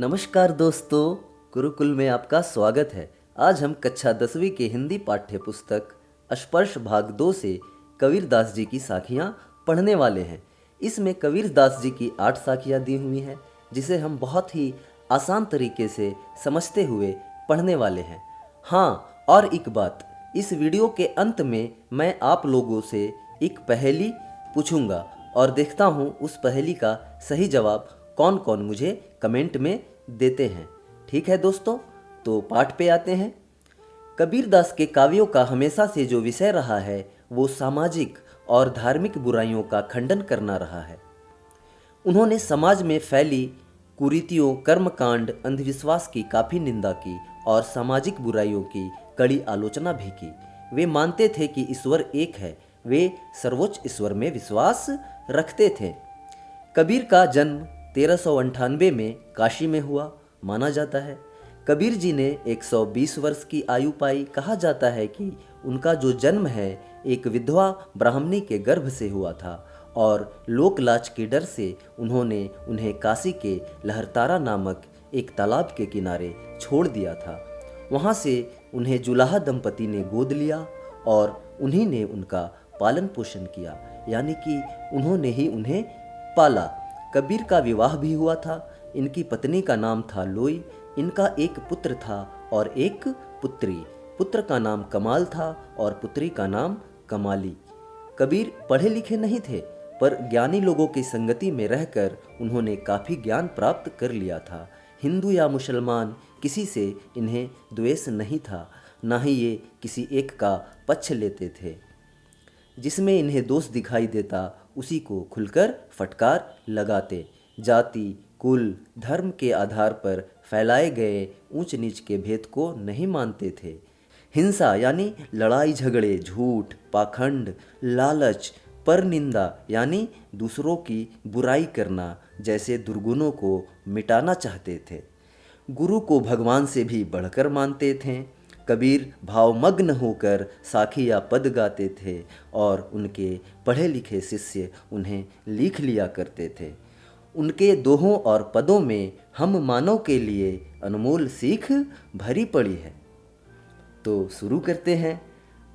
नमस्कार दोस्तों, गुरुकुल में आपका स्वागत है। आज हम कक्षा 10वीं के हिंदी पाठ्य पुस्तक स्पर्श भाग 2 से कबीरदास जी की साखियाँ पढ़ने वाले हैं। इसमें कबीरदास जी की 8 साखियाँ दी हुई हैं, जिसे हम बहुत ही आसान तरीके से समझते हुए पढ़ने वाले हैं। हाँ, और एक बात, इस वीडियो के अंत में मैं आप लोगों से एक पहेली पूछूंगा और देखता हूँ उस पहेली का सही जवाब कौन कौन मुझे कमेंट में देते हैं। ठीक है दोस्तों, तो पाठ पे आते हैं। कबीरदास के काव्यों का हमेशा से जो विषय रहा है वो सामाजिक और धार्मिक बुराइयों का खंडन करना रहा है। उन्होंने समाज में फैली कुरीतियों, कर्मकांड, अंधविश्वास की काफ़ी निंदा की और सामाजिक बुराइयों की कड़ी आलोचना भी की। वे मानते थे कि ईश्वर एक है, वे सर्वोच्च ईश्वर में विश्वास रखते थे। कबीर का जन्म 1398 में काशी में हुआ माना जाता है। कबीर जी ने 120 वर्ष की आयु पाई। कहा जाता है कि उनका जो जन्म है एक विधवा ब्राह्मणी के गर्भ से हुआ था और लोकलाज के डर से उन्होंने उन्हें काशी के लहरतारा नामक एक तालाब के किनारे छोड़ दिया था। वहाँ से उन्हें जुलाहा दंपति ने गोद लिया और उन्हीं ने उनका पालन पोषण किया, यानी कि उन्होंने ही उन्हें पाला। कबीर का विवाह भी हुआ था। इनकी पत्नी का नाम था लोई। इनका एक पुत्र था और एक पुत्री। पुत्र का नाम कमाल था और पुत्री का नाम कमाली। कबीर पढ़े लिखे नहीं थे, पर ज्ञानी लोगों की संगति में रहकर उन्होंने काफ़ी ज्ञान प्राप्त कर लिया था। हिंदू या मुसलमान किसी से इन्हें द्वेष नहीं था, ना ही ये किसी एक का पक्ष लेते थे। जिसमें इन्हें दोष दिखाई देता उसी को खुलकर फटकार लगाते। जाति, कुल, धर्म के आधार पर फैलाए गए ऊंच नीच के भेद को नहीं मानते थे। हिंसा यानी लड़ाई झगड़े, झूठ, पाखंड, लालच, परनिंदा यानी दूसरों की बुराई करना जैसे दुर्गुणों को मिटाना चाहते थे। गुरु को भगवान से भी बढ़कर मानते थे। कबीर भावमग्न होकर साखी या पद गाते थे और उनके पढ़े लिखे शिष्य उन्हें लिख लिया करते थे। उनके दोहों और पदों में हम मानव के लिए अनमोल सीख भरी पड़ी है। तो शुरू करते हैं।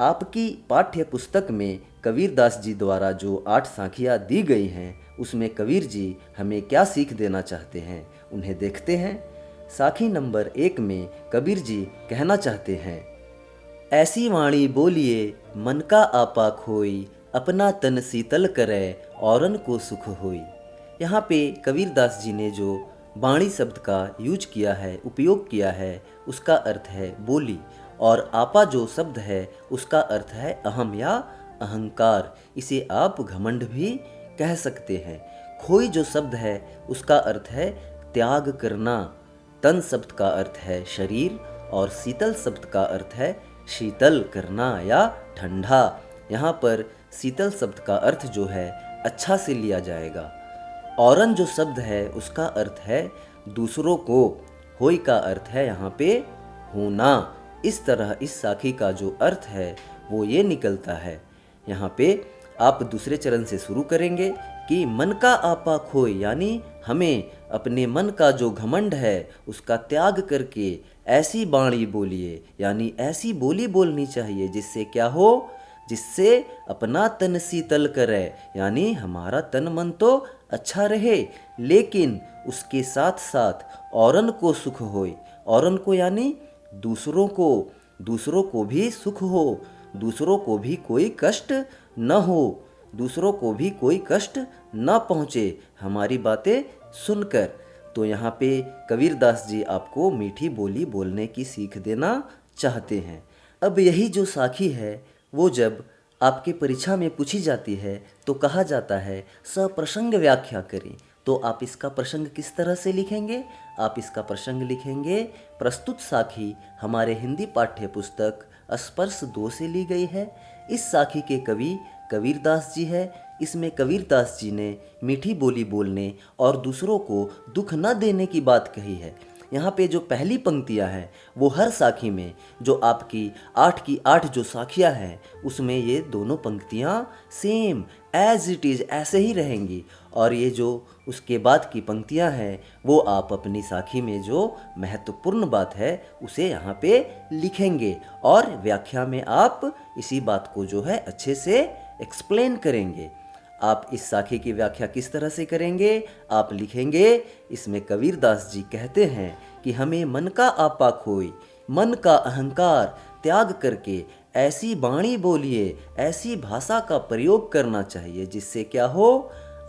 आपकी पाठ्य पुस्तक में कबीरदास जी द्वारा जो 8 साखियाँ दी गई हैं, उसमें कबीर जी हमें क्या सीख देना चाहते हैं, उन्हें देखते हैं। साखी नंबर 1 में कबीर जी कहना चाहते हैं, ऐसी वाणी बोलिए मन का आपा खोई, अपना तन शीतल करे औरन को सुख होई। यहाँ पे कबीरदास जी ने जो वाणी शब्द का यूज किया है, उपयोग किया है, उसका अर्थ है बोली, और आपा जो शब्द है उसका अर्थ है अहम या अहंकार। इसे आप घमंड भी कह सकते हैं। खोई जो शब्द है उसका अर्थ है त्याग करना। तन शब्द का अर्थ है शरीर और शीतल शब्द का अर्थ है शीतल करना या ठंडा। यहाँ पर शीतल शब्द का अर्थ जो है अच्छा से लिया जाएगा। औरन जो शब्द है उसका अर्थ है दूसरों को। होई का अर्थ है यहाँ पे होना। इस तरह इस साखी का जो अर्थ है वो ये निकलता है। यहाँ पे आप दूसरे चरण से शुरू करेंगे कि मन का आपा खोए, यानी हमें अपने मन का जो घमंड है उसका त्याग करके ऐसी बाणी बोलिए, यानी ऐसी बोली बोलनी चाहिए जिससे क्या हो, जिससे अपना तन शीतल करे, यानी हमारा तन मन तो अच्छा रहे, लेकिन उसके साथ साथ औरन को सुख होए। औरन को यानी दूसरों को भी सुख हो, दूसरों को भी कोई कष्ट न हो, दूसरों को भी कोई कष्ट न पहुँचे हमारी बातें सुनकर। तो यहाँ पे कबीरदास जी आपको मीठी बोली बोलने की सीख देना चाहते हैं। अब यही जो साखी है वो जब आपके परीक्षा में पूछी जाती है तो कहा जाता है सप्रसंग व्याख्या करें। तो आप इसका प्रसंग किस तरह से लिखेंगे? आप इसका प्रसंग लिखेंगे, प्रस्तुत साखी हमारे हिंदी पाठ्य पुस्तक स्पर्श 2 से ली गई है। इस साखी के कवि कबीरदास जी है। इसमें कबीरदास जी ने मीठी बोली बोलने और दूसरों को दुख न देने की बात कही है। यहाँ पे जो पहली पंक्तियाँ हैं वो हर साखी में, जो आपकी 8 की 8 जो साखियाँ हैं उसमें ये दोनों पंक्तियाँ सेम एज इट इज़ ऐसे ही रहेंगी। और ये जो उसके बाद की पंक्तियां हैं वो आप अपनी साखी में जो महत्वपूर्ण बात है उसे यहाँ पे लिखेंगे और व्याख्या में आप इसी बात को जो है अच्छे से एक्सप्लेन करेंगे। आप इस साखी की व्याख्या किस तरह से करेंगे? आप लिखेंगे, इसमें कबीरदास जी कहते हैं कि हमें मन का आपा खोई, मन का अहंकार त्याग करके ऐसी वाणी बोलिए, ऐसी भाषा का प्रयोग करना चाहिए जिससे क्या हो,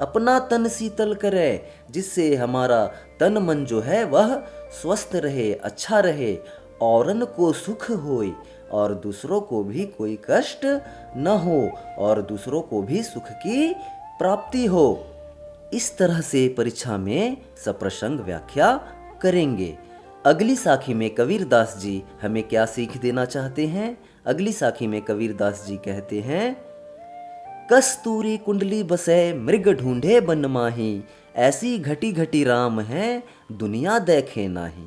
अपना तन शीतल करे, जिससे हमारा तन मन जो है वह स्वस्थ रहे, अच्छा रहे, औरन को सुख होए और दूसरों को भी कोई कष्ट न हो और दूसरों को भी सुख की प्राप्ति हो। इस तरह से परीक्षा में सप्रसंग व्याख्या करेंगे। अगली साखी में कबीरदास जी हमें क्या सीख देना चाहते हैं? अगली साखी में कबीरदास जी कहते हैं, कस्तूरी कुंडली बसे मृग ढूंढे बन माही, ऐसी घटी घटी राम है दुनिया देखे नाही।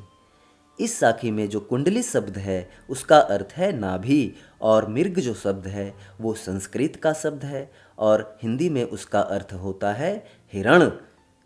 इस साखी में जो कुंडली शब्द है उसका अर्थ है नाभि और मृग जो शब्द है वो संस्कृत का शब्द है और हिंदी में उसका अर्थ होता है हिरण।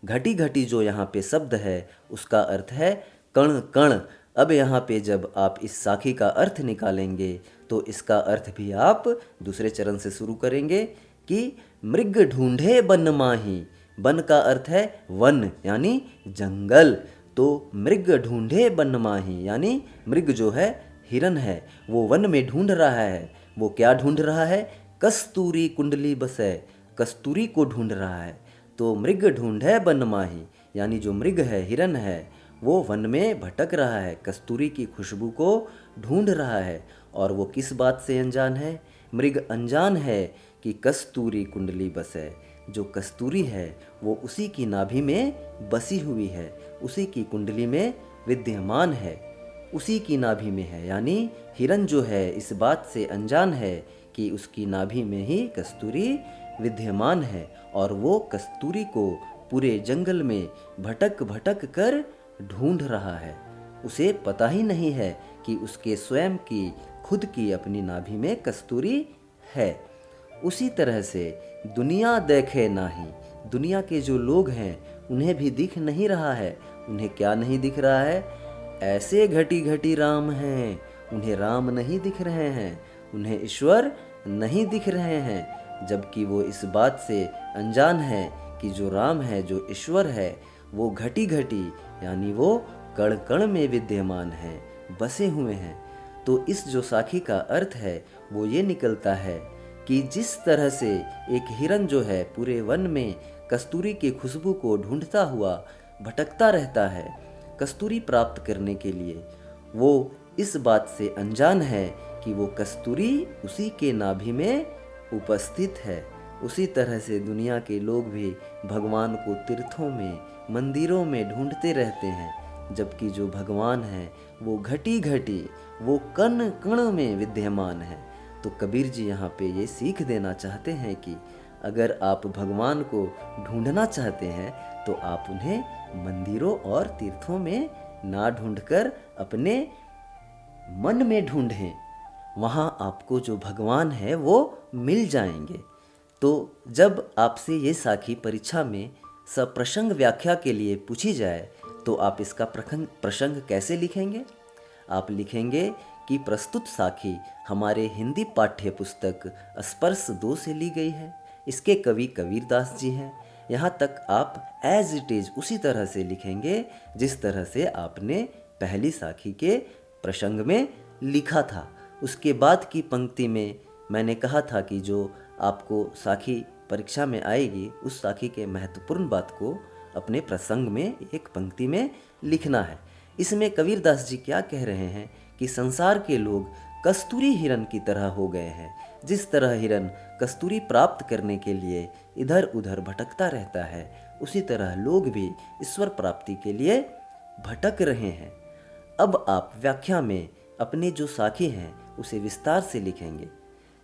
घटी घटी जो यहाँ पे शब्द है उसका अर्थ है कण कण। अब यहाँ पे जब आप इस साखी का अर्थ निकालेंगे तो इसका अर्थ भी आप दूसरे चरण से शुरू करेंगे कि मृग ढूंढे बन माही। बन का अर्थ है वन यानी जंगल, तो मृग ढूंढे बन माही यानी मृग जो है हिरन है वो वन में ढूंढ रहा है। वो क्या ढूंढ रहा है? कस्तूरी कुंडली बसे, कस्तूरी को ढूंढ रहा है। तो मृग ढूंढे बन माही यानी जो मृग है, हिरन है, वो वन में भटक रहा है, कस्तूरी की खुशबू को ढूंढ रहा है। और वो किस बात से अनजान है? मृग अनजान है कि कस्तूरी कुंडली बसे, जो कस्तूरी है वो उसी की नाभि में बसी हुई है, उसी की कुंडली में विद्यमान है, उसी की नाभि में है। यानी हिरन जो है इस बात से अनजान है कि उसकी नाभि में ही कस्तूरी विद्यमान है और वो कस्तूरी को पूरे जंगल में भटक भटक कर ढूंढ रहा है। उसे पता ही नहीं है कि उसके स्वयं की खुद की अपनी नाभि में कस्तूरी है। उसी तरह से दुनिया देखे नाही, दुनिया के जो लोग हैं उन्हें भी दिख नहीं रहा है। उन्हें क्या नहीं दिख रहा है? ऐसे घटी घटी राम हैं, उन्हें राम नहीं दिख रहे हैं, उन्हें ईश्वर नहीं दिख रहे हैं। जबकि वो इस बात से अनजान है कि जो राम है, जो ईश्वर है, वो घटी घटी यानी वो कण कण में विद्यमान है, बसे हुए हैं। तो इस जो साखी का अर्थ है वो ये निकलता है कि जिस तरह से एक हिरन जो है पूरे वन में कस्तूरी की खुशबू को ढूंढता हुआ भटकता रहता है कस्तूरी प्राप्त करने के लिए, वो इस बात से अनजान है कि वो कस्तूरी उसी के नाभि में उपस्थित है। उसी तरह से दुनिया के लोग भी भगवान को तीर्थों में, मंदिरों में ढूंढते रहते हैं, जबकि जो भगवान है वो घटी घटी, वो कण कण में विद्यमान है। तो कबीर जी यहाँ पे ये सीख देना चाहते हैं कि अगर आप भगवान को ढूंढना चाहते हैं तो आप उन्हें मंदिरों और तीर्थों में ना ढूंढकर अपने मन में ढूंढें। वहाँ आपको जो भगवान है वो मिल जाएंगे। तो जब आपसे ये साखी परीक्षा में सप्रसंग व्याख्या के लिए पूछी जाए तो आप इसका प्रसंग कैसे लिखेंगे? आप लिखेंगे कि प्रस्तुत साखी हमारे हिंदी पाठ्य पुस्तक स्पर्श 2 से ली गई है। इसके कवि कबीरदास जी हैं। यहाँ तक आप एज इट इज़ उसी तरह से लिखेंगे जिस तरह से आपने पहली साखी के प्रसंग में लिखा था। उसके बाद की पंक्ति में मैंने कहा था कि जो आपको साखी परीक्षा में आएगी उस साखी के महत्वपूर्ण बात को अपने प्रसंग में एक पंक्ति में लिखना है। इसमें कबीरदास जी क्या कह रहे हैं कि संसार के लोग कस्तूरी हिरन की तरह हो गए हैं। जिस तरह हिरन कस्तूरी प्राप्त करने के लिए इधर उधर भटकता रहता है, उसी तरह लोग भी ईश्वर प्राप्ति के लिए भटक रहे हैं। अब आप व्याख्या में अपने जो साखी हैं उसे विस्तार से लिखेंगे।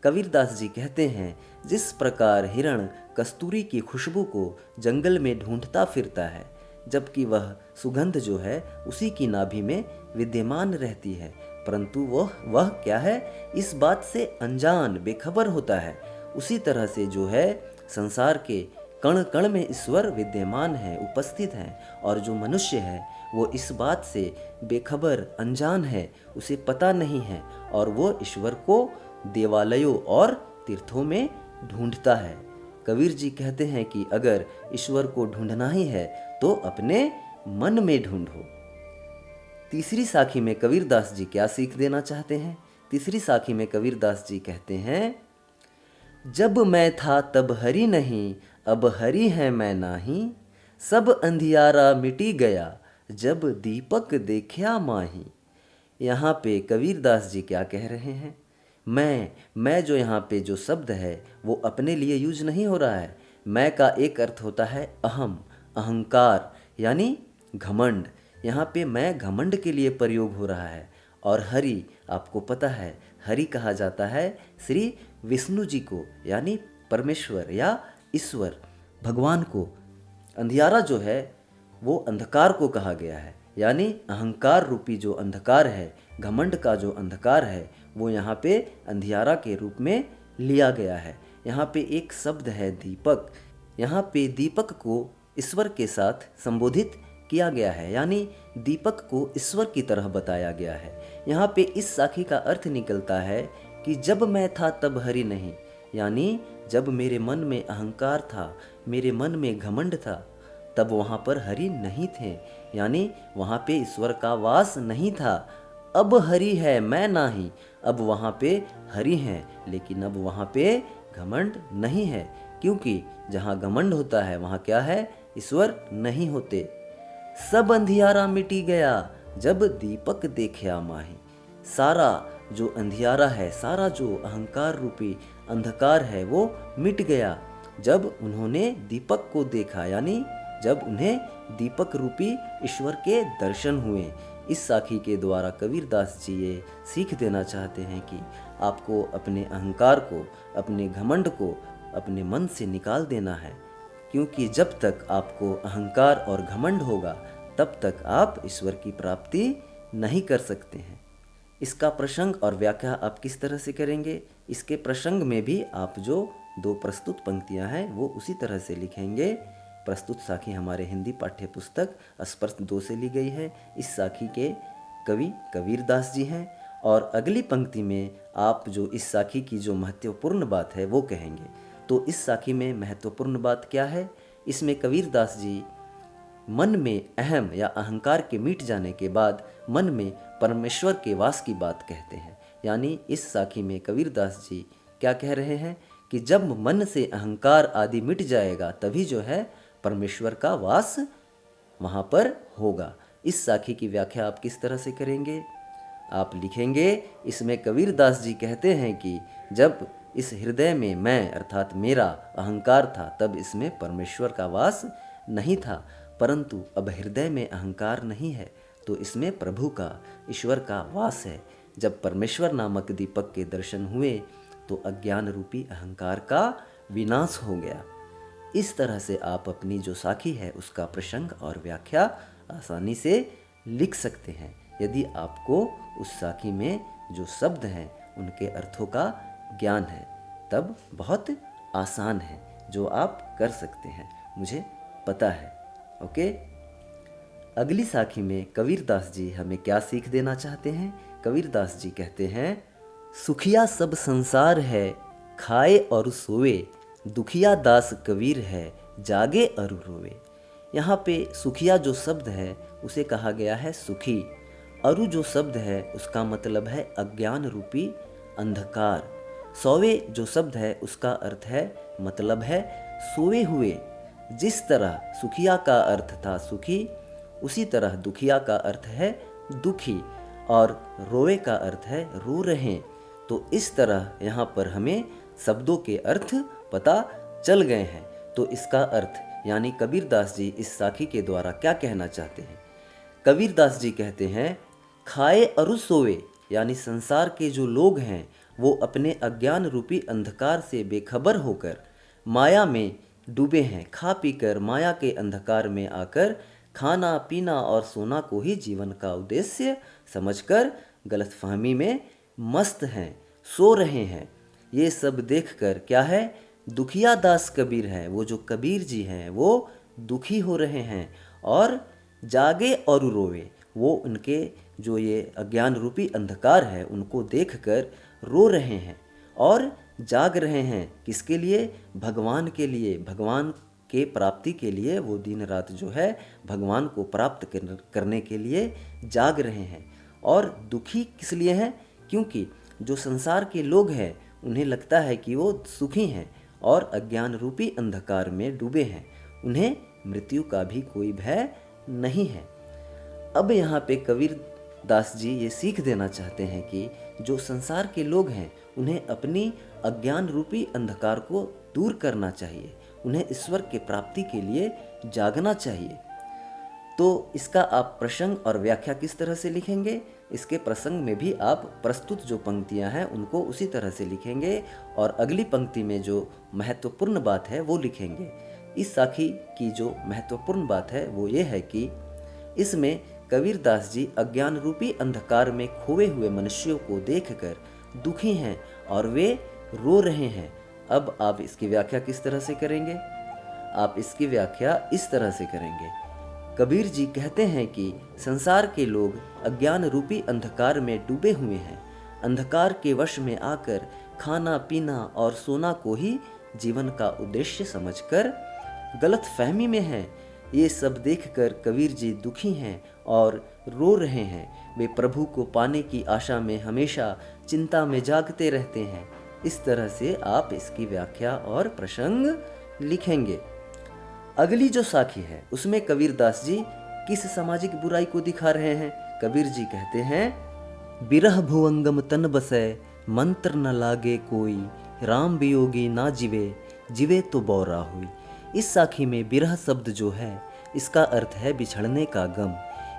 कबीरदास जी कहते हैं, जिस प्रकार हिरण कस्तूरी की खुशबू को जंगल में ढूंढता फिरता है, जबकि वह सुगंध जो है उसी की नाभि में विद्यमान रहती है, परंतु वह क्या है, इस बात से अनजान बेखबर होता है। उसी तरह से जो है संसार के कण कण में ईश्वर विद्यमान है, उपस्थित हैं, और जो मनुष्य है वो इस बात से बेखबर, अनजान है, उसे पता नहीं है, और वो ईश्वर को देवालयों और तीर्थों में ढूंढता है। कबीर जी कहते हैं कि अगर ईश्वर को ढूंढना ही है तो अपने मन में ढूंढो। तीसरी साखी में कबीरदास जी क्या सीख देना चाहते हैं? तीसरी साखी में कबीरदास जी कहते हैं, जब मैं था तब हरि नहीं, अब हरि है मैं नाही, सब अंधियारा मिटी गया, जब दीपक देखा माही। यहाँ पे कबीरदास जी क्या कह रहे हैं? मैं जो यहाँ पे जो शब्द है वो अपने लिए यूज नहीं हो रहा है। मैं का एक अर्थ होता है अहम, अहंकार, यानी घमंड। यहाँ पे मैं घमंड के लिए प्रयोग हो रहा है। और हरि, आपको पता है हरि कहा जाता है श्री विष्णु जी को, यानी परमेश्वर या ईश्वर, भगवान को। अंधियारा जो है वो अंधकार को कहा गया है, यानी अहंकार रूपी जो अंधकार है, घमंड का जो अंधकार है, वो यहाँ पे अंधियारा के रूप में लिया गया है। यहाँ पे एक शब्द है दीपक। यहाँ पे दीपक को ईश्वर के साथ संबोधित किया गया है, यानी दीपक को ईश्वर की तरह बताया गया है। यहाँ पे इस साखी का अर्थ निकलता है कि जब मैं था तब हरि नहीं, यानी जब मेरे मन में अहंकार था, मेरे मन में घमंड था, तब वहाँ पर हरि नहीं थे, यानी वहाँ पे ईश्वर का वास नहीं था। अब हरि है मैं नाही, अब वहाँ पे हरि हैं, लेकिन अब वहाँ पे घमंड नहीं है, क्योंकि जहाँ घमंड होता है वहाँ क्या है? ईश्वर नहीं होते। सब अंधियारा मिटी गया, जब दीपक देखा माही। सारा जो अंधियारा है, सारा जो अहंकार रूपी अंधकार है, वो मिट गया जब उन्होंने दीपक को देखा, यानी जब उन्हें दीपक रूपी ईश्वर के दर्शन हुए। इस साखी के द्वारा कबीरदास जी ये सीख देना चाहते हैं कि आपको अपने अहंकार को, अपने घमंड को अपने मन से निकाल देना है, क्योंकि जब तक आपको अहंकार और घमंड होगा तब तक आप ईश्वर की प्राप्ति नहीं कर सकते हैं। इसका प्रसंग और व्याख्या आप किस तरह से करेंगे? इसके प्रसंग में भी आप जो दो प्रस्तुत पंक्तियां हैं वो उसी तरह से लिखेंगे। प्रस्तुत साखी हमारे हिंदी पाठ्य पुस्तक स्पर्श 2 से ली गई है। इस साखी के कवि कबीरदास जी हैं, और अगली पंक्ति में आप जो इस साखी की जो महत्वपूर्ण बात है वो कहेंगे। तो इस साखी में महत्वपूर्ण बात क्या है? इसमें कबीरदास जी मन में अहम या अहंकार के मिट जाने के बाद मन में परमेश्वर के वास की बात कहते हैं। यानी इस साखी में कबीरदास जी क्या कह रहे हैं कि जब मन से अहंकार आदि मिट जाएगा तभी जो है परमेश्वर का वास वहाँ पर होगा। इस साखी की व्याख्या आप किस तरह से करेंगे? आप लिखेंगे, इसमें कबीरदास जी कहते हैं कि जब इस हृदय में मैं अर्थात मेरा अहंकार था तब इसमें परमेश्वर का वास नहीं था, परंतु अब हृदय में अहंकार नहीं है तो इसमें प्रभु का, ईश्वर का वास है। जब परमेश्वर नामक दीपक के दर्शन हुए तो अज्ञान रूपी अहंकार का विनाश हो गया। इस तरह से आप अपनी जो साखी है उसका प्रसंग और व्याख्या आसानी से लिख सकते हैं, यदि आपको उस साखी में जो शब्द हैं उनके अर्थों का ज्ञान है, तब बहुत आसान है, जो आप कर सकते हैं, मुझे पता है। ओके, अगली साखी में कबीरदास जी हमें क्या सीख देना चाहते हैं? कबीरदास जी कहते हैं, सुखिया सब संसार है, खाए और सोए, दुखिया दास कबीर है, जागे और रोवे। यहाँ पे सुखिया जो शब्द है उसे कहा गया है सुखी। अरु जो शब्द है उसका मतलब है अज्ञान रूपी अंधकार। सोवे जो शब्द है उसका अर्थ है, मतलब है सोए हुए। जिस तरह सुखिया का अर्थ था सुखी, उसी तरह दुखिया का अर्थ है दुखी, और रोए का अर्थ है रो रहे। तो इस तरह यहाँ पर हमें शब्दों के अर्थ पता चल गए हैं। तो इसका अर्थ यानी कबीरदास जी इस साखी के द्वारा क्या कहना चाहते हैं? कबीरदास जी कहते हैं, खाए और सोए, यानी संसार के जो लोग हैं वो अपने अज्ञान रूपी अंधकार से बेखबर होकर माया में डूबे हैं। खा पीकर माया के अंधकार में आकर खाना पीना और सोना को ही जीवन का उद्देश्य समझकर गलतफहमी में मस्त हैं, सो रहे हैं। ये सब देखकर क्या है, दुखिया दास कबीर है, वो जो कबीर जी हैं वो दुखी हो रहे हैं और जागे और रोवे, वो उनके जो ये अज्ञान रूपी अंधकार है उनको देखकर रो रहे हैं और जाग रहे हैं। किसके लिए? भगवान के लिए, भगवान के प्राप्ति के लिए वो दिन रात जो है भगवान को प्राप्त करने के लिए जाग रहे हैं। और दुखी किस लिए हैं? क्योंकि जो संसार के लोग हैं उन्हें लगता है कि वो सुखी हैं और अज्ञान रूपी अंधकार में डूबे हैं, उन्हें मृत्यु का भी कोई भय नहीं है। अब यहाँ पे कबीर दास जी ये सीख देना चाहते हैं कि जो संसार के लोग हैं उन्हें अपनी अज्ञान रूपी अंधकार को दूर करना चाहिए, उन्हें ईश्वर के प्राप्ति के लिए जागना चाहिए। तो इसका आप प्रसंग और व्याख्या किस तरह से लिखेंगे? इसके प्रसंग में भी आप प्रस्तुत जो पंक्तियां हैं उनको उसी तरह से लिखेंगे और अगली पंक्ति में जो महत्वपूर्ण बात है वो लिखेंगे। इस साखी की जो महत्वपूर्ण बात है वो ये है कि इसमें कबीर दास जी अज्ञान रूपी अंधकार में खोए हुए मनुष्यों को देखकर दुखी हैं और वे रो रहे हैं। अब आप इसकी व्याख्या किस तरह से करेंगे? आप इसकी व्याख्या इस तरह से करेंगे। कबीर जी कहते हैं कि संसार के लोग अज्ञान रूपी अंधकार में डूबे हुए हैं, अंधकार के वश में आकर खाना पीना और सोना को ही जीवन का उद्देश्य समझकर गलत फहमी में हैं। ये सब देखकर कबीर जी दुखी हैं और रो रहे हैं। वे प्रभु को पाने की आशा में हमेशा चिंता में जागते रहते हैं। इस तरह से आप इसकी व्याख्या और प्रसंग लिखेंगे। अगली जो साखी है उसमें कबीर दास जी किस सामाजिक बुराई को दिखा रहे हैं? कबीर जी कहते हैं, बिरह भुवंगम तन बसै, मंत्र न लागे कोई, राम वियोगी ना जिवे, जिवे तो बौरा हुई। इस साखी में बिरह शब्द जो है इसका अर्थ है बिछड़ने का गम,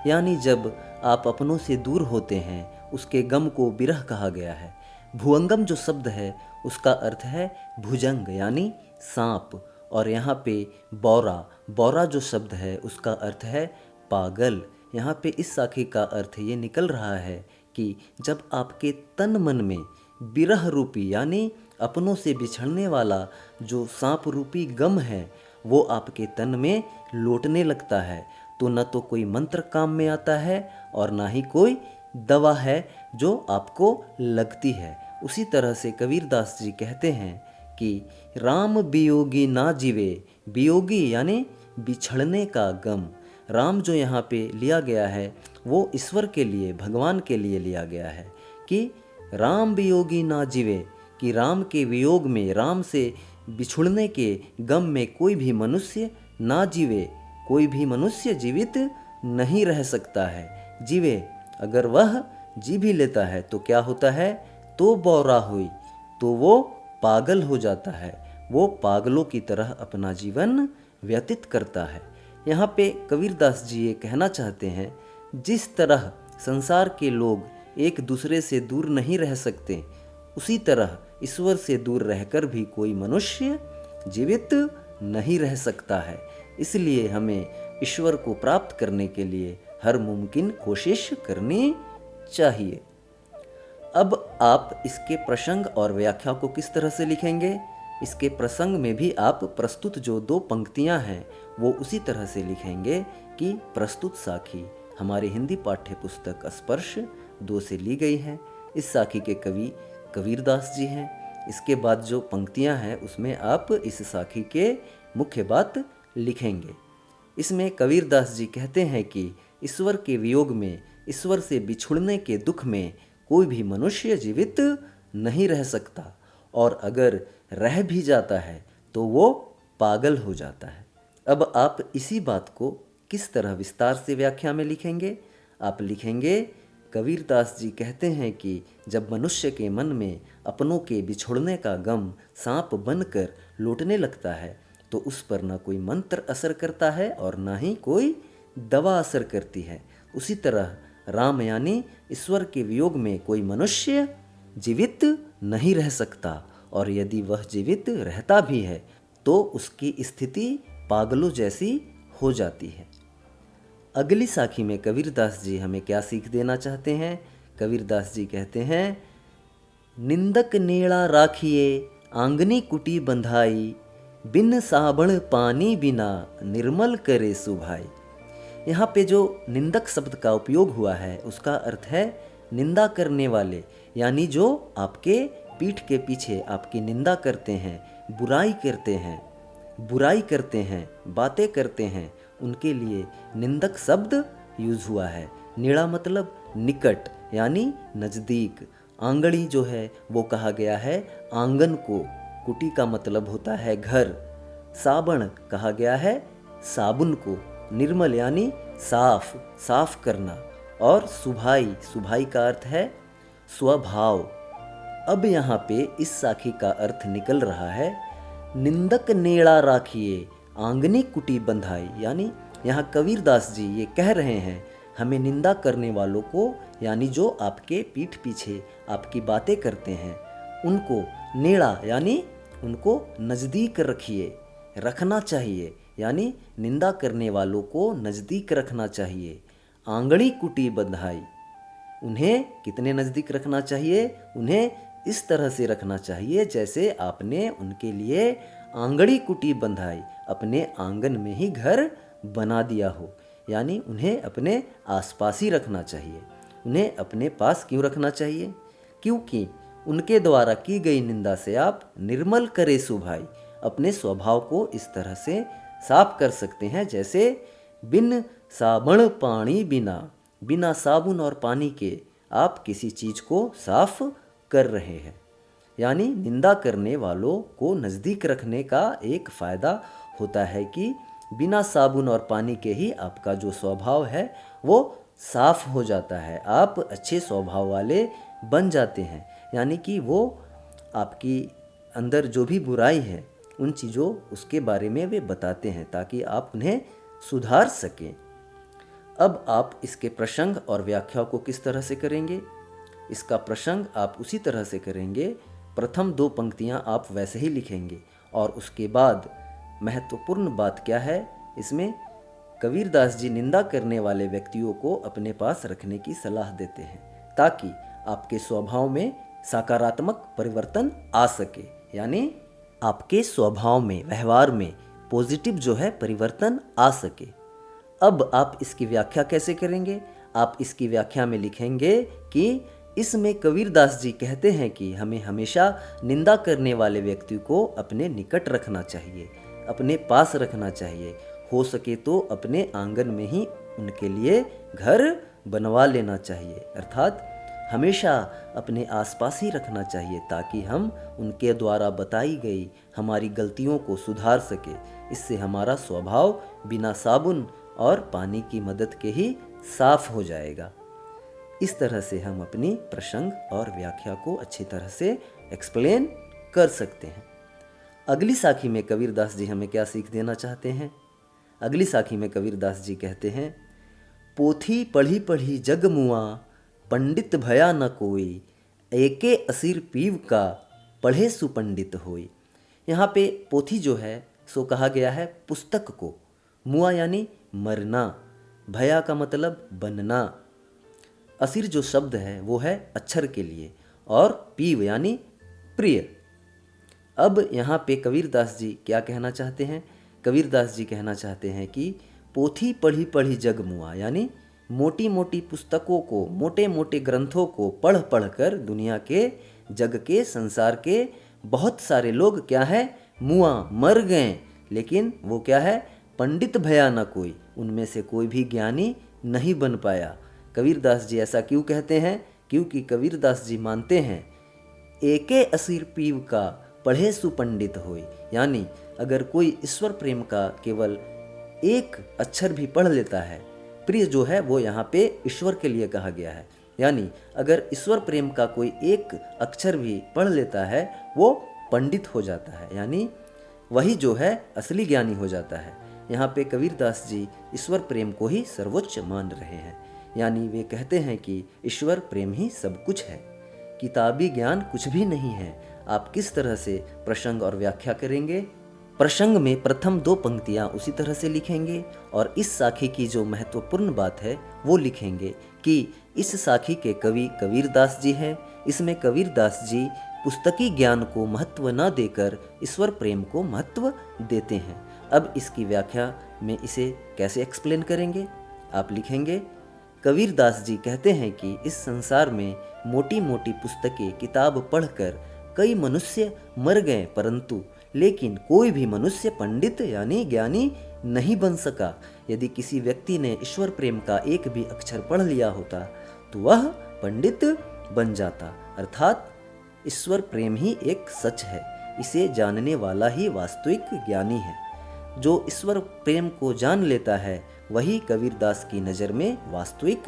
यानी जब आप अपनों से दूर होते हैं उसके गम को बिरह कहा गया है। भुवंगम जो शब्द है उसका अर्थ है भुजंग यानी सांप, और यहाँ पे बौरा, बौरा जो शब्द है उसका अर्थ है पागल। यहाँ पे इस साखी का अर्थ ये निकल रहा है कि जब आपके तन मन में बिरह रूपी यानी अपनों से बिछड़ने वाला जो सांप रूपी गम है वो आपके तन में लौटने लगता है, तो न तो कोई मंत्र काम में आता है और ना ही कोई दवा है जो आपको लगती है। उसी तरह से कबीर दास जी कहते हैं कि राम वियोगी ना जीवे, वियोगी यानी बिछड़ने का गम। राम जो यहाँ पे लिया गया है वो ईश्वर के लिए, भगवान के लिए लिया गया है कि राम वियोगी ना जीवे, कि राम के वियोग में, राम से बिछुड़ने के गम में कोई भी मनुष्य ना जीवे, कोई भी मनुष्य जीवित नहीं रह सकता है। जीवे, अगर वह जी भी लेता है तो क्या होता है? तो बौरा हुई, तो वो पागल हो जाता है, वो पागलों की तरह अपना जीवन व्यतीत करता है। यहाँ पे कबीर दास जी ये कहना चाहते हैं, जिस तरह संसार के लोग एक दूसरे से दूर नहीं रह सकते, उसी तरह ईश्वर से दूर रहकर भी कोई मनुष्य जीवित नहीं रह सकता है। इसलिए हमें ईश्वर को प्राप्त करने के लिए हर मुमकिन कोशिश करनी चाहिए। अब आप इसके प्रसंग और व्याख्या को किस तरह से लिखेंगे? इसके प्रसंग में भी आप प्रस्तुत जो दो पंक्तियां हैं वो उसी तरह से लिखेंगे कि प्रस्तुत साखी हमारे हिंदी पाठ्य पुस्तक स्पर्श 2 से ली गई है। इस साखी के कवि कबीर दास जी हैं। इसके बाद जो पंक्तियां हैं उसमें आप इस साखी के मुख्य बात लिखेंगे। इसमें कबीर दास जी कहते हैं कि ईश्वर के वियोग में, ईश्वर से बिछुड़ने के दुख में कोई भी मनुष्य जीवित नहीं रह सकता, और अगर रह भी जाता है तो वो पागल हो जाता है। अब आप इसी बात को किस तरह विस्तार से व्याख्या में लिखेंगे? आप लिखेंगे, कबीर दास जी कहते हैं कि जब मनुष्य के मन में अपनों के बिछुड़ने का गम सांप बनकर लौटने लगता है तो उस पर ना कोई मंत्र असर करता है और ना ही कोई दवा असर करती है। उसी तरह राम यानी ईश्वर के वियोग में कोई मनुष्य जीवित नहीं रह सकता, और यदि वह जीवित रहता भी है तो उसकी स्थिति पागलों जैसी हो जाती है। अगली साखी में कबीर दास जी हमें क्या सीख देना चाहते हैं? कबीर दास जी कहते हैं, निंदक नेड़ा राखिए, आंगनी कुटी बंधाई, बिन साबण पानी बिना, निर्मल करे सुभाई। यहाँ पे जो निंदक शब्द का उपयोग हुआ है उसका अर्थ है निंदा करने वाले, यानी जो आपके पीठ के पीछे आपकी निंदा करते हैं, बुराई करते हैं, बातें करते हैं, उनके लिए निंदक शब्द यूज हुआ है। नेड़ा मतलब निकट यानी नज़दीक। आंगड़ी जो है वो कहा गया है आंगन को। कुटी का मतलब होता है घर। साबण कहा गया है साबुन को। निर्मल यानी साफ करना। और सुभाई का अर्थ है स्वभाव। अब यहाँ पे इस साखी का अर्थ निकल रहा है निंदक नेड़ा राखिए, आंगनी कुटी बंधाई। यानी यहाँ कबीरदास जी ये कह रहे हैं हमें निंदा करने वालों को, यानी जो आपके पीठ पीछे आपकी बातें करते हैं, उनको नेड़ा यानी उनको नज़दीक रखना चाहिए, यानी निंदा करने वालों को नज़दीक रखना चाहिए। आंगड़ी कुटी बंधाई, उन्हें कितने नज़दीक रखना चाहिए? उन्हें इस तरह से रखना चाहिए जैसे आपने उनके लिए आंगड़ी कुटी बंधाई, अपने आंगन में ही घर बना दिया हो। यानी उन्हें अपने आसपास ही रखना चाहिए। उन्हें अपने पास क्यों रखना चाहिए? क्योंकि उनके द्वारा की गई निंदा से आप निर्मल करे सुभाई, अपने स्वभाव को इस तरह से साफ कर सकते हैं जैसे बिन साबण पानी बिना साबुन और पानी के आप किसी चीज़ को साफ कर रहे हैं। यानी निंदा करने वालों को नज़दीक रखने का एक फ़ायदा होता है कि बिना साबुन और पानी के ही आपका जो स्वभाव है वो साफ हो जाता है। आप अच्छे स्वभाव वाले बन जाते हैं। यानी कि वो आपकी अंदर जो भी बुराई है उन चीज़ों उसके बारे में वे बताते हैं ताकि आप उन्हें सुधार सकें। अब आप इसके प्रसंग और व्याख्या को किस तरह से करेंगे? इसका प्रसंग आप उसी तरह से करेंगे। प्रथम 2 पंक्तियाँ आप वैसे ही लिखेंगे और उसके बाद महत्वपूर्ण बात क्या है, इसमें कबीरदास जी निंदा करने वाले व्यक्तियों को अपने पास रखने की सलाह देते हैं ताकि आपके स्वभाव में सकारात्मक परिवर्तन आ सके। यानी आपके स्वभाव में, व्यवहार में पॉजिटिव जो है परिवर्तन आ सके। अब आप इसकी व्याख्या कैसे करेंगे? आप इसकी व्याख्या में लिखेंगे कि इसमें कबीरदास जी कहते हैं कि हमें हमेशा निंदा करने वाले व्यक्ति को अपने निकट रखना चाहिए, अपने पास रखना चाहिए। हो सके तो अपने आंगन में ही उनके लिए घर बनवा लेना चाहिए, अर्थात हमेशा अपने आसपास ही रखना चाहिए ताकि हम उनके द्वारा बताई गई हमारी गलतियों को सुधार सके। इससे हमारा स्वभाव बिना साबुन और पानी की मदद के ही साफ हो जाएगा। इस तरह से हम अपनी प्रसंग और व्याख्या को अच्छी तरह से एक्सप्लेन कर सकते हैं। अगली साखी में कबीरदास जी हमें क्या सीख देना चाहते हैं? अगली साखी में कबीरदास जी कहते हैं, पोथी पढ़ी पढ़ी जग मुआ, पंडित भया न कोई, एके असीर पीव का, पढ़े सुपंडित होई। यहाँ पे पोथी जो है सो कहा गया है पुस्तक को। मुआ यानी मरना, भया का मतलब बनना। असीर जो शब्द है वो है अक्षर के लिए, और पीव यानी प्रिय। अब यहाँ पे कबीरदास जी क्या कहना चाहते हैं? कबीरदास जी कहना चाहते हैं कि पोथी पढ़ी पढ़ी जग मुआ, यानी मोटी मोटी पुस्तकों को, मोटे मोटे ग्रंथों को पढ़ पढ़ कर दुनिया के, जग के, संसार के बहुत सारे लोग क्या है, मुआ, मर गए। लेकिन वो क्या है, पंडित भया न कोई, उनमें से कोई भी ज्ञानी नहीं बन पाया। कबीरदास जी ऐसा क्यों कहते हैं? क्योंकि कबीरदास जी मानते हैं एके असीर पीव का, पढ़े सुपंडित होई। यानी अगर कोई ईश्वर प्रेम का केवल एक अक्षर भी पढ़ लेता है, प्रिय जो है वो यहाँ पे ईश्वर के लिए कहा गया है, यानी अगर ईश्वर प्रेम का कोई एक अक्षर भी पढ़ लेता है वो पंडित हो जाता है, यानी वही जो है असली ज्ञानी हो जाता है। यहाँ पे कबीरदास जी ईश्वर प्रेम को ही सर्वोच्च मान रहे हैं, यानी वे कहते हैं कि ईश्वर प्रेम ही सब कुछ है, किताबी ज्ञान कुछ भी नहीं है। आप किस तरह से प्रसंग और व्याख्या करेंगे? प्रसंग में प्रथम 2 पंक्तियाँ उसी तरह से लिखेंगे और इस साखी की जो महत्वपूर्ण बात है वो लिखेंगे कि इस साखी के कवि कबीरदास जी हैं। इसमें कबीरदास जी पुस्तकी ज्ञान को महत्व न देकर ईश्वर प्रेम को महत्व देते हैं। अब इसकी व्याख्या में इसे कैसे एक्सप्लेन करेंगे? आप लिखेंगे, कबीरदास जी कहते हैं कि इस संसार में मोटी मोटी पुस्तकें किताब पढ़कर कई मनुष्य मर गए, परंतु लेकिन कोई भी मनुष्य पंडित यानी ज्ञानी नहीं बन सका। यदि किसी व्यक्ति ने ईश्वर प्रेम का एक भी अक्षर पढ़ लिया होता तो वह पंडित बन जाता। अर्थात ईश्वर प्रेम ही एक सच है, इसे जानने वाला ही वास्तविक ज्ञानी है। जो ईश्वर प्रेम को जान लेता है वही कबीरदास की नज़र में वास्तविक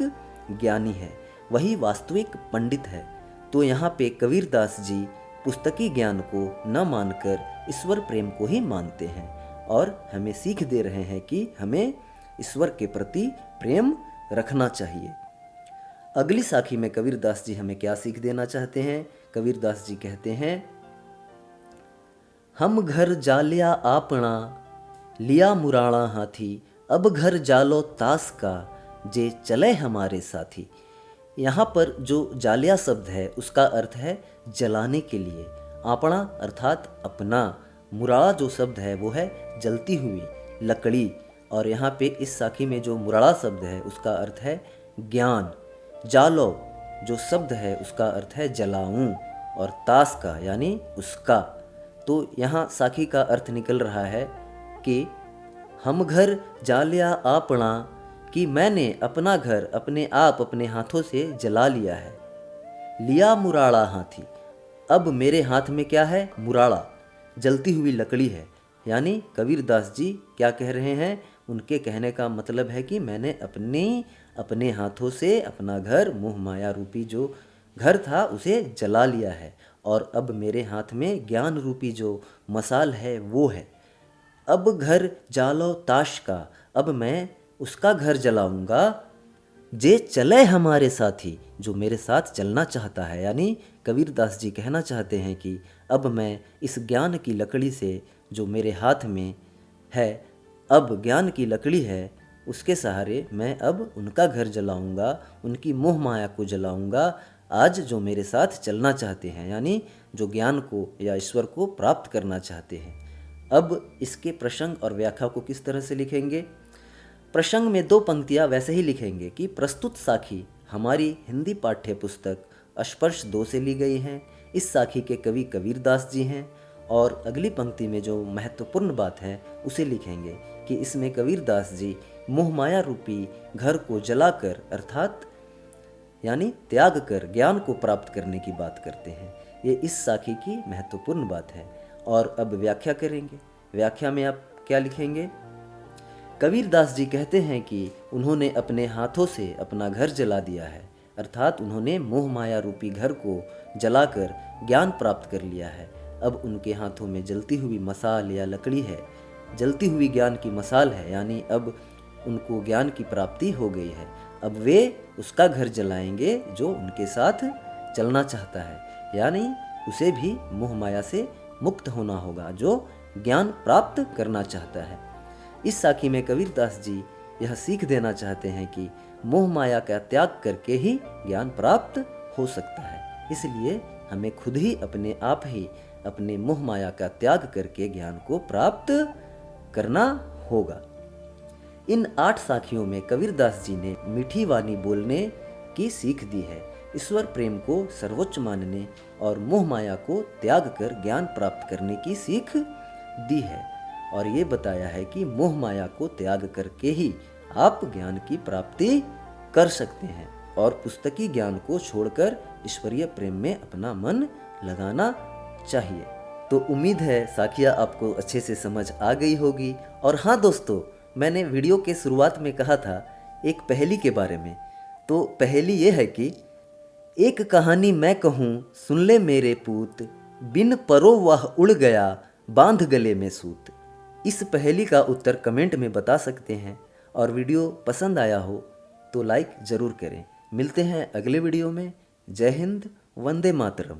ज्ञानी है, वही वास्तविक पंडित है। तो यहाँ पे कबीरदास जी पुस्तकी ज्ञान को न मानकर ईश्वर प्रेम को ही मानते हैं और हमें सीख दे रहे हैं कि हमें ईश्वर के प्रति प्रेम रखना चाहिए। अगली साखी में कबीरदास जी हमें क्या सीख देना चाहते हैं? कबीरदास जी कहते हैं, हम घर जालिया आपना लिया मुराणा हाथी, अब घर जालो तास का जे चले हमारे साथी। यहाँ पर जो जालिया शब्द है उसका अर्थ है जलाने के लिए। आपना अर्थात अपना, मुराड़ा जो शब्द है वो है जलती हुई लकड़ी, और यहाँ पे इस साखी में जो मुराड़ा शब्द है उसका अर्थ है ज्ञान। जालो जो शब्द है उसका अर्थ है जलाऊं, और तास का यानी उसका। तो यहाँ साखी का अर्थ निकल रहा है कि हम घर जालिया आपना, कि मैंने अपना घर अपने आप अपने हाथों से जला लिया है। लिया मुराड़ा हाथी, अब मेरे हाथ में क्या है? मुराड़ा, जलती हुई लकड़ी है। यानी कबीरदास जी क्या कह रहे हैं? उनके कहने का मतलब है कि मैंने अपने हाथों से अपना घर, मोह माया रूपी जो घर था उसे जला लिया है, और अब मेरे हाथ में ज्ञान रूपी जो मसाल है वो है। अब घर जालो ताश का, अब मैं उसका घर जलाऊंगा जे चले हमारे साथी, जो मेरे साथ चलना चाहता है। यानी कबीरदास जी कहना चाहते हैं कि अब मैं इस ज्ञान की लकड़ी से जो मेरे हाथ में है, अब ज्ञान की लकड़ी है, उसके सहारे मैं अब उनका घर जलाऊंगा, उनकी मोह माया को जलाऊंगा, आज जो मेरे साथ चलना चाहते हैं, यानी जो ज्ञान को या ईश्वर को प्राप्त करना चाहते हैं। अब इसके प्रसंग और व्याख्या को किस तरह से लिखेंगे? प्रसंग में 2 पंक्तियां वैसे ही लिखेंगे कि प्रस्तुत साखी हमारी हिंदी पाठ्य पुस्तक स्पर्श 2 से ली गई हैं। इस साखी के कवि कबीरदास जी हैं, और अगली पंक्ति में जो महत्वपूर्ण बात है उसे लिखेंगे कि इसमें कबीरदास जी मोहमाया रूपी घर को जलाकर, अर्थात यानी त्याग कर ज्ञान को प्राप्त करने की बात करते हैं। ये इस साखी की महत्वपूर्ण बात है। और अब व्याख्या करेंगे। व्याख्या में आप क्या लिखेंगे? कबीरदास जी कहते हैं कि उन्होंने अपने हाथों से अपना घर जला दिया है, अर्थात उन्होंने मोह माया रूपी घर को जलाकर ज्ञान प्राप्त कर लिया है। अब उनके हाथों में जलती हुई मसाल या लकड़ी है, जलती हुई ज्ञान की मसाल है, यानी अब उनको ज्ञान की प्राप्ति हो गई है। अब वे उसका घर जलाएंगे जो उनके साथ चलना चाहता है, यानी उसे भी मोह माया से मुक्त होना होगा जो ज्ञान प्राप्त करना चाहता है। इस साखी में कबीरदास जी यह सीख देना चाहते हैं कि मोह माया का त्याग करके ही ज्ञान प्राप्त हो सकता है। इसलिए हमें खुद ही अपने आप ही अपने मोह माया का त्याग करके ज्ञान को प्राप्त करना होगा। इन 8 साखियों में कबीरदास जी ने मीठी वाणी बोलने की सीख दी है, ईश्वर प्रेम को सर्वोच्च मानने और मोह माया को त्याग कर ज्ञान प्राप्त करने की सीख दी है, और ये बताया है कि मोह माया को त्याग करके ही आप ज्ञान की प्राप्ति कर सकते हैं और पुस्तकी ज्ञान को छोड़कर ईश्वरीय प्रेम में अपना मन लगाना चाहिए। तो उम्मीद है साखियाँ आपको अच्छे से समझ आ गई होगी। और हाँ दोस्तों, मैंने वीडियो के शुरुआत में कहा था एक पहेली के बारे में। तो पहेली ये है कि एक कहानी मैं कहूँ सुन ले मेरे पूत, बिन परो वह उड़ गया बांध गले में सूत। इस पहेली का उत्तर कमेंट में बता सकते हैं, और वीडियो पसंद आया हो तो लाइक ज़रूर करें। मिलते हैं अगले वीडियो में। जय हिंद, वंदे मातरम।